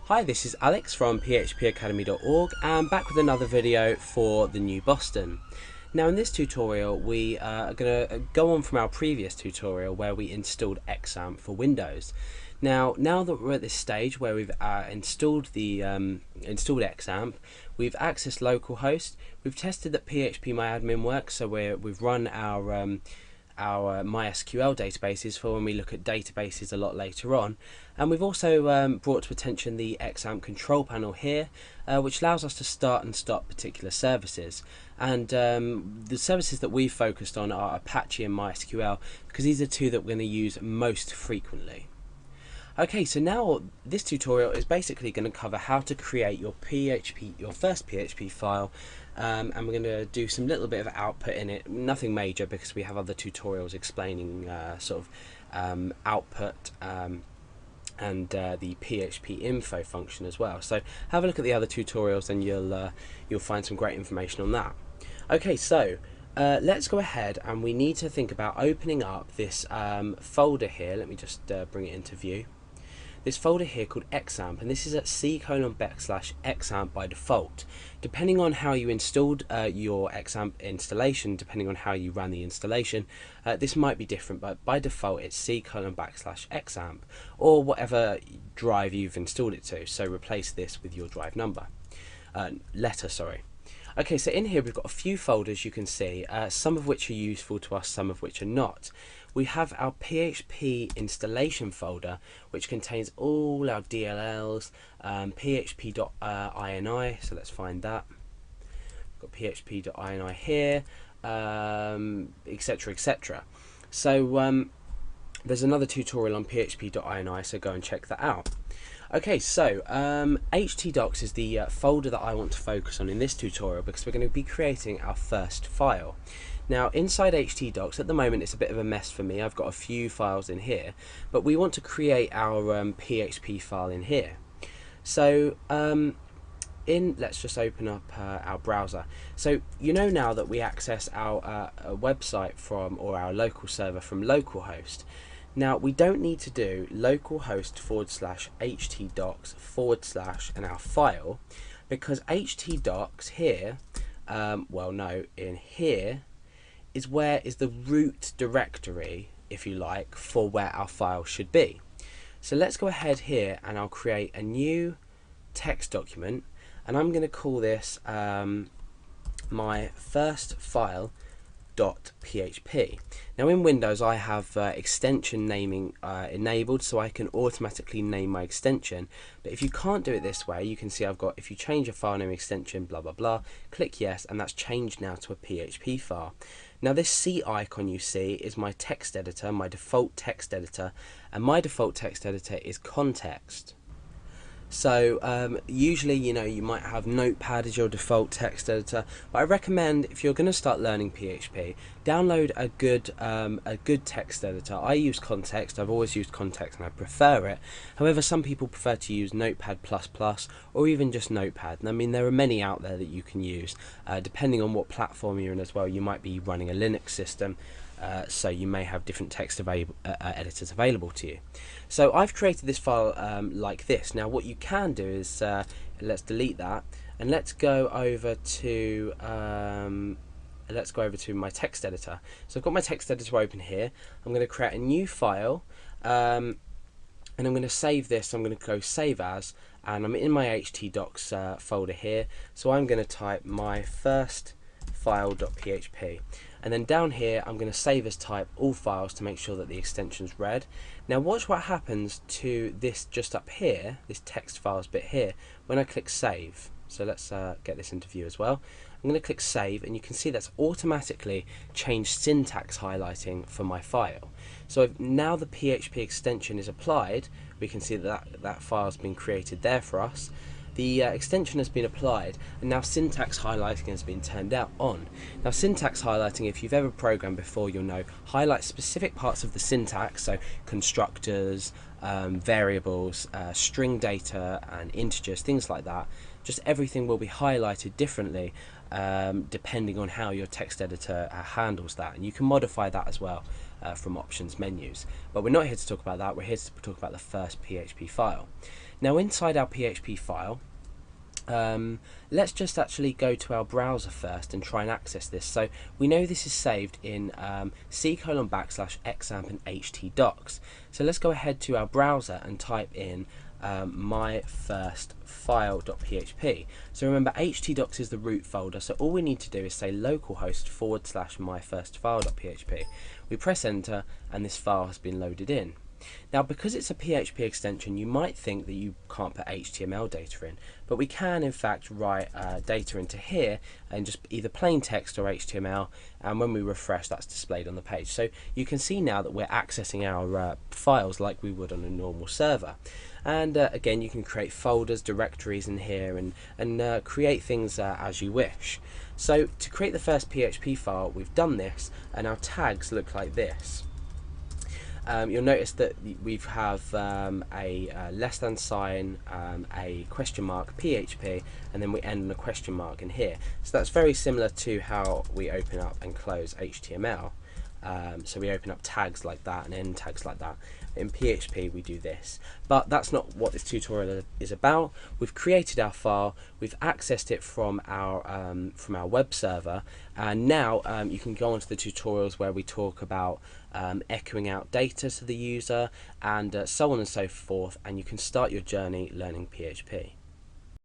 Hi, this is Alex from phpacademy.org and back with another video for the new Boston. Now in this tutorial we are going to go on from our previous tutorial where we installed XAMPP for Windows. Now that we're at this stage where we've installed XAMPP, we've accessed localhost, we've tested that phpMyAdmin works, so we've run our MySQL databases for when we look at databases a lot later on, and we've also brought to attention the XAMPP control panel here, which allows us to start and stop particular services. And the services that we've focused on are Apache and MySQL because these are two that we're going to use most frequently. Okay, so now this tutorial is basically going to cover how to create your first PHP file, and we're going to do some little bit of output in it, nothing major because we have other tutorials explaining output and the PHP info function as well. So have a look at the other tutorials and you'll find some great information on that. Okay, so let's go ahead and we need to think about opening up this folder here. Let me just bring it into view. This folder here called XAMPP, and this is at c:\xampp by default. Depending on how you installed your XAMPP installation, depending on how you ran the installation, this might be different, but by default it's c:\xampp or whatever drive you've installed it to. So replace this with your drive number, letter, sorry. Okay, so in here we've got a few folders you can see, some of which are useful to us, some of which are not. We have our PHP installation folder, which contains all our DLLs, php.ini, so let's find that. We've got php.ini here, etc, etc. So there's another tutorial on php.ini, so go and check that out. Okay, so htdocs is the folder that I want to focus on in this tutorial because we're going to be creating our first file. Now inside htdocs, at the moment it's a bit of a mess for me, I've got a few files in here, but we want to create our PHP file in here. So let's just open up our browser. So you know now that we access our website from, or our local server from localhost. Now we don't need to do localhost /htdocs/ and our file, because htdocs here, in here is where is the root directory, if you like, for where our file should be. So let's go ahead here and I'll create a new text document, and I'm going to call this my first file.php. Now in Windows I have extension naming enabled, so I can automatically name my extension, but if you can't do it this way, you can see I've got, if you change a file name extension, blah blah blah, click yes, and that's changed now to a PHP file. Now this C icon you see is my text editor, my default text editor, and my default text editor is context. So usually, you might have Notepad as your default text editor, but I recommend, if you're going to start learning PHP, download a good text editor. I use Context, I've always used Context and I prefer it. However, some people prefer to use Notepad++ or even just Notepad. And I mean, there are many out there that you can use, depending on what platform you're in as well. You might be running a Linux system, so you may have different text editors available to you. So I've created this file like this. Now what you can do is, let's delete that, and let's go over to my text editor. So I've got my text editor open here. I'm going to create a new file, and I'm going to save this. I'm going to go save as, and I'm in my htdocs folder here. So I'm going to type my first file.php, and then down here I'm going to save as type all files to make sure that the extension's read. Now watch what happens to this just up here, this text files bit here, when I click save. So let's get this into view as well. I'm going to click save, and you can see that's automatically changed syntax highlighting for my file. So now the PHP extension is applied, we can see that file's been created there for us. The extension has been applied, and now syntax highlighting has been turned on. Now syntax highlighting, if you've ever programmed before, you'll know, highlights specific parts of the syntax, so constructors, variables, string data and integers, things like that. Just everything will be highlighted differently depending on how your text editor handles that, and you can modify that as well from options menus. But we're not here to talk about that, we're here to talk about the first PHP file. Now inside our PHP file, let's just actually go to our browser first and try and access this. So we know this is saved in c:\\examp and htdocs. So let's go ahead to our browser and type in myfirstfile.php. So remember, htdocs is the root folder, so all we need to do is say localhost / myfirstfile.php. We press enter and this file has been loaded in. Now, because it's a PHP extension, you might think that you can't put HTML data in, but we can in fact write data into here and just either plain text or HTML, and when we refresh, that's displayed on the page. So you can see now that we're accessing our files like we would on a normal server. And again, you can create folders, directories in here, and create things as you wish. So to create the first PHP file, we've done this, and our tags look like this. You'll notice that we have a less than sign, a question mark, PHP, and then we end on a question mark in here. So that's very similar to how we open up and close HTML. So we open up tags like that and end tags like that. In PHP we do this, but that's not what this tutorial is about. We've created our file, we've accessed it from our web server, and now you can go on to the tutorials where we talk about echoing out data to the user and so on and so forth, and you can start your journey learning PHP.